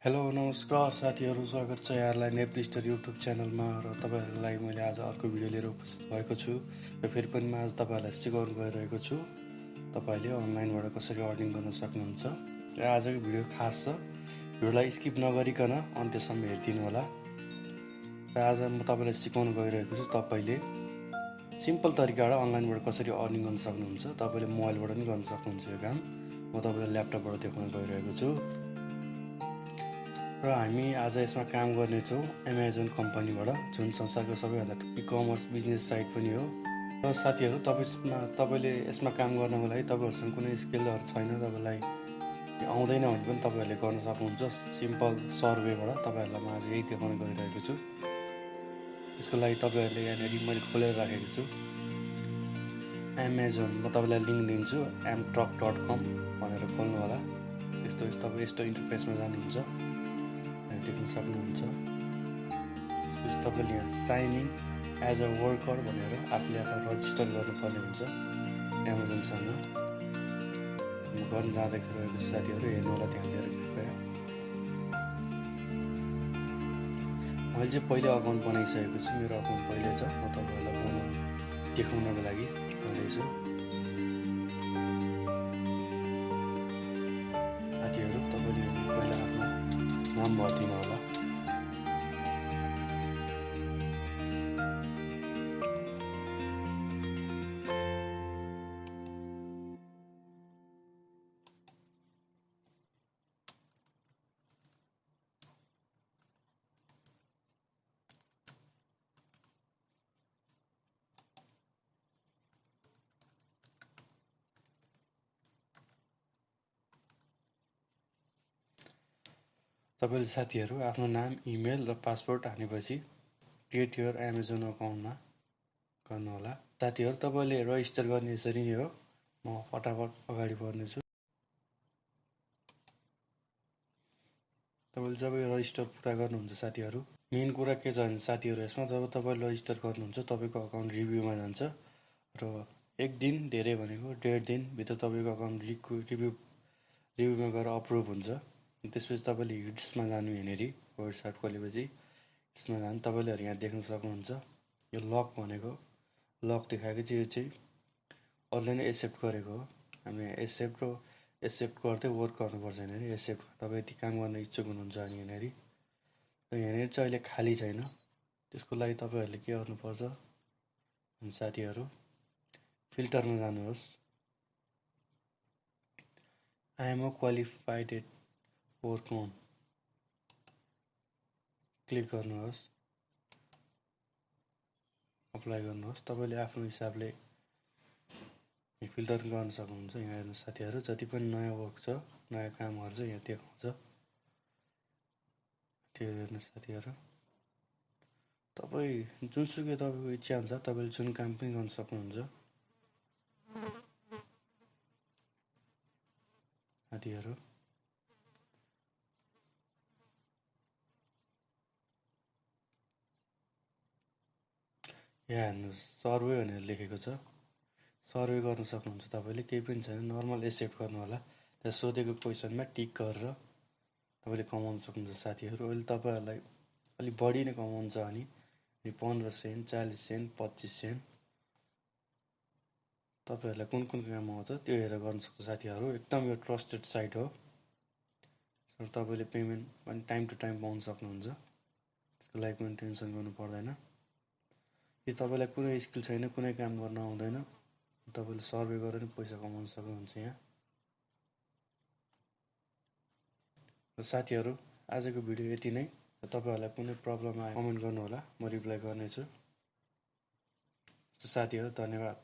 Hello नमस्कार साथीहरू, स्वागत छ यहाँलाई नेप्लिस्टर युट्युब च्यानलमा। र तपाईँहरूलाई मैले आज अर्को भिडियो लिएर उपस्थित भएको छु र फेरि पनि म आज तपाईँहरूलाई सिकाउनु गइरहेको छु तपाईँले अनलाइनबाट कसरी अर्निङ गर्न सक्नुहुन्छ। र आजको भिडियो खास छ, भिडियोलाई स्किप नगरिकन अन्त्यसम्म हेरिदिनु होला। र आज म तपाईँलाई सिकाउनु गइरहेको छु तपाईँले सिम्पल तरिकाबाट अनलाइनबाट कसरी अर्निङ गर्न सक्नुहुन्छ। तपाईँले मोबाइलबाट पनि गर्न सक्नुहुन्छ यो काम। म तपाईँलाई ल्यापटपबाट देखाउन गइरहेको छु। र हामी आज यसमा काम गर्नेछौँ एमाजोन कम्पनीबाट, जुन संसारको सबैभन्दा ई-कमर्स बिजनेस साइट पनि हो। र साथीहरू, तपाईँले यसमा काम गर्नको लागि तपाईँहरूसँग कुनै स्किलहरू छैन, तपाईँलाई आउँदैन भने पनि तपाईँहरूले गर्न सक्नुहुन्छ सिम्पल सर्वेबाट। तपाईँहरूलाई म आज यही देखाउन गइरहेको छु। त्यसको लागि तपाईँहरूले यहाँनिर मैले खोलेर राखेको छु एमाजोन। म तपाईँलाई लिङ्क दिन्छु, amtruck.com भनेर खोल्नु होला। तपाईँ यस्तो इन्टरफेसमा जानुहुन्छ, देख्न सक्नुहुन्छ। त्यसपछि तपाईँले यहाँ साइनिङ एज अ वर्कर भनेर आफूले आफूलाई रजिस्टर गर्नुपर्ने हुन्छ एमाजोनसँग। म गर्न जाँदाखेरि रहेको छु साथीहरू, हेर्नु होला ध्यान दिएर कृपया। मैले चाहिँ पहिले अकाउन्ट बनाइसकेको छु, मेरो अकाउन्ट पहिले छ। म तपाईँहरूलाई देखाउनको लागि भन्दैछु। साथीहरू, तपाईँले पहिला आफ्नो नाम भरिदिनु होला। तपाईँले साथीहरू आफ्नो नाम, इमेल र पासवर्ड हानेपछि क्रिएट योर एमाजोन अकाउन्टमा गर्नुहोला। साथीहरू, तपाईँले रजिस्टर गर्ने यसरी नै हो। म फटाफट अगाडि बढ्नेछु। तपाईँले जब यो रजिस्टर पुरा गर्नुहुन्छ साथीहरू, मेन कुरा के छ भने साथीहरू, यसमा जब तपाईँले रजिस्टर गर्नुहुन्छ तपाईँको अकाउन्ट रिभ्यूमा जान्छ र एक दिन, धेरै भनेको 1.5 दिनभित्र तपाईँको अकाउन्ट रिभ्यूमा गएर अप्रुभ हुन्छ। त्यसपछि तपाईँले हिट्समा जानु, यहाँनिर वेबसाइट खोलेपछि यसमा जानु। तपाईँले यहाँ देख्न सक्नुहुन्छ यो लक भनेको, लक देखाएको चाहिँ यो चाहिँ अरूले नै एक्सेप्ट गरेको हो। हामी एक्सेप्ट गर्दै वर्क गर्नुपर्छ। यहाँनिर एक्सेप्ट, तपाईँ यति काम गर्न इच्छुक हुनुहुन्छ अनि यहाँनिर चाहिँ अहिले खाली छैन। त्यसको लागि तपाईँहरूले के गर्नुपर्छ भने साथीहरू, फिल्टरमा जानुहोस्। I am a qualified work on click गर्नुहोस्, अप्लाई गर्नुहोस्। तपाईँले आफ्नो हिसाबले फिल्टर गर्न सक्नुहुन्छ। यहाँ हेर्नु साथीहरू, जति पनि नयाँ वर्क छ, नयाँ कामहरू छ, यहाँ देखाउँछ। त्यो हेर्नु साथीहरू, तपाईँ जुनसुकै तपाईँको इच्छा अनुसार तपाईँले जुन काम पनि गर्न सक्नुहुन्छ साथीहरू। यहाँ हेर्नुहोस्, सर्वे भनेर लेखेको छ, सर्वे गर्न सक्नुहुन्छ तपाईँले। केही पनि छैन, नर्मल एक्सेप्ट गर्नु होला। त्यहाँ सोधेको क्वेसनमा टिक गरेर तपाईँले कमाउन सक्नुहुन्छ साथीहरू। अहिले तपाईँहरूलाई अलिक बढी नै कमाउनु छ भने 15 सेन्ट, 40 सेन्ट, 25 सेन्ट तपाईँहरूलाई कुन काम आउँछ त्यो हेरेर गर्न सक्छ साथीहरू। एकदम यो ट्रस्टेड साइट हो। तपाईँले पेमेन्ट पनि टाइम टु टाइम पाउन सक्नुहुन्छ। त्यसको लागि कुनै टेन्सन गर्नु पर्दैन। यदि तपाईँलाई कुनै स्किल छैन, कुनै काम गर्न आउँदैन, तपाईँले सर्वे गरेर नि पैसा कमाउन सक्नुहुन्छ यहाँ। र साथीहरू, आजको भिडियो यति नै। तपाईँहरूलाई कुनै प्रब्लम आयो कमेन्ट गर्नुहोला, म रिप्लाई गर्नेछु। साथीहरू, धन्यवाद।